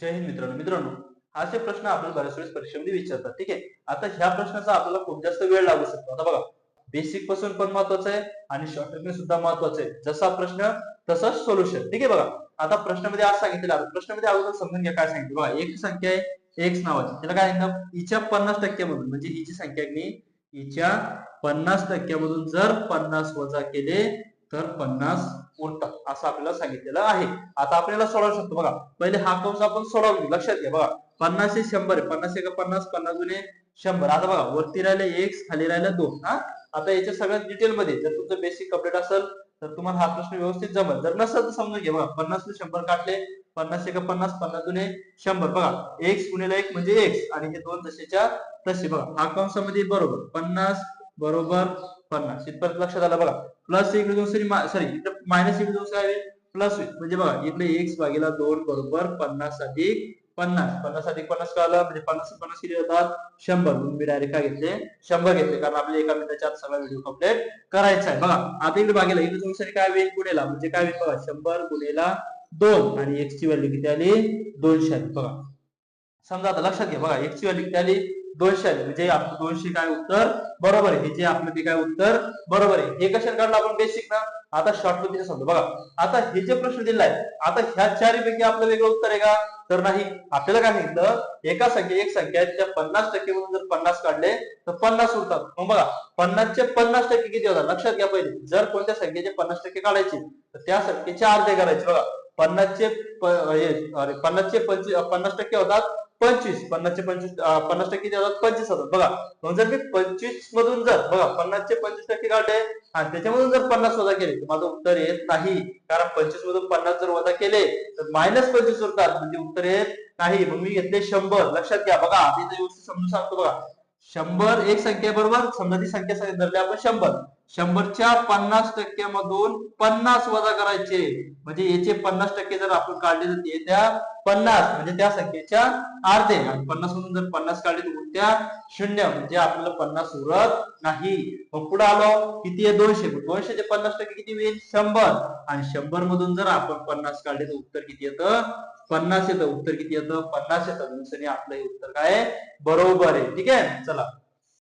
जय हिंद मित्रांनो असे प्रश्न आपल्याला बऱ्याच वेळेस परीक्षेमध्ये विचारतात. ठीक आहे. आता ह्या प्रश्नाचा आपल्याला खूप जास्त वेळ लागू शकतो. आता बघा, बेसिक पासून पण महत्वाचं आहे आणि शॉर्टकट सुद्धा महत्वाचं आहे. जसा प्रश्न तसंच सोल्युशन. ठीक आहे. बघा, आता प्रश्नामध्ये आज सांगितलेलं आहे. प्रश्नामध्ये अगोदर समजून घ्या काय सांगितलं. बघा, एक संख्या आहे एक्स नावाची. त्याला काय म्हणतात, हिच्या 50% मधून, म्हणजे ही जी संख्या आहे हिच्या 50% मधून जर 50 वजा केले तर 50 उरतात, असं आपल्याला सांगितलेलं आहे. आता आपल्याला सोडवू शकतो. बघा, पहिले हा कंस आपण सोडवू. लक्षात घ्या. बघा, 50 हे 100 आहे. 50 एक 50, 50 दुने 100. आता बघा, वरती राहिले x, खाली राहिले 2. हा, आता याच्या सगळ्यात डिटेल मध्ये जर तुमचं बेसिक कंप्लीट असेल तर तुम्हाला हा प्रश्न व्यवस्थित जमेल. जर नसेल तर समजून घ्या. बघा, 50 ने 100 काढले, 50 एक 50, 50 दुने 100. बघा, x गुणिले 1 म्हणजे x आणि हे दोन जसेच्या तसे. बघा, हा कंसामध्ये बरोबर 50 बरोबर 50. इथपर्यंत लक्षात आलं. बघा, प्लस इकडे दोन सॉरी इकडे मायनस इकडे दोन काय प्लस होईल. म्हणजे बघा, इकडे x भागीला 2 बरोबर 50 अधिक 50. 50 अधिक 50 काय आलं, म्हणजे 50 50 किती होतात 100. म्हणून मी डायरेक्ट काय घेतले 100 घेतले, कारण आपल्या एका मिनिटाच्या आत सगळा व्हिडिओ कंप्लीट करायचा आहे. बघा, आता इकडे भागीला इकडे दोन काय होईल गुणेला, म्हणजे काय होईल बघा 100 गुणेला 2 आणि x ची व्हॅल्यू किती आली 200 आली. बघा, समजा आता लक्षात घ्या. बघा, x ची व्हॅल्यू किती आली 200 आली, म्हणजे आपलं 200 काय उत्तर बरोबर आहे. हे जे आपलं ते काय उत्तर बरोबर आहे. हे कशाला काढलं आपण बेसिक ना. आता शॉर्ट पद्धतीने समजा. बघा, आता हे जे प्रश्न दिलाय, आता ह्या चारीपैकी आपलं वेगळं उत्तर आहे का, तर नाही. आपल्याला काय सांगितलं, एका संख्या एक संख्या आहे, त्या 50% मधून जर 50 काढले तर 50 उरतात. मग बघा, 50 चे 50% किती होतात लक्षात घ्या. पहिले जर कोणत्या संख्येचे 50% काढायचे तर त्या संख्येचे अर्धे करायचे. बघा, 50 चे 50% होतात 25. 50 चे 25 50% किती होतात 25 होतात. बघा, मग जर मी 25 मधून जर बघा 50 चे 25% काढले आणि त्याच्यामधून जर 50 वजा केले तर माझं उत्तर येत नाही, कारण 25 मधून 50 जर वजा केले तर -25 उरतात, म्हणजे उत्तर येत नाही. मग मी घेतले 100. लक्षात घ्या. बघा, आता इथे व्यवस्थित समजून सांगतो. बघा, 100 एक संख्या बरोबर, समजा ती संख्या धरली आपण 100. 100च्या 50% मधून 50 वजा करायचे, म्हणजे याचे 50% जर आपण काढले तर ते त्या 50 म्हणजे त्या संख्येच्या अर्धे, आणि 50 मधून जर 50 काढले तर उरत्या 0, म्हणजे आपल्याला 50 उरत नाही. मग पुढे आलो, किती आहे 200. 200 चे 50% किती होईल 100, आणि 100 मधून जर आपण 50 काढले तर उत्तर किती येतं 50 येतं. उत्तर किती येतं 50 येतं. आपलं हे उत्तर काय बरोबर आहे. ठीक आहे. चला,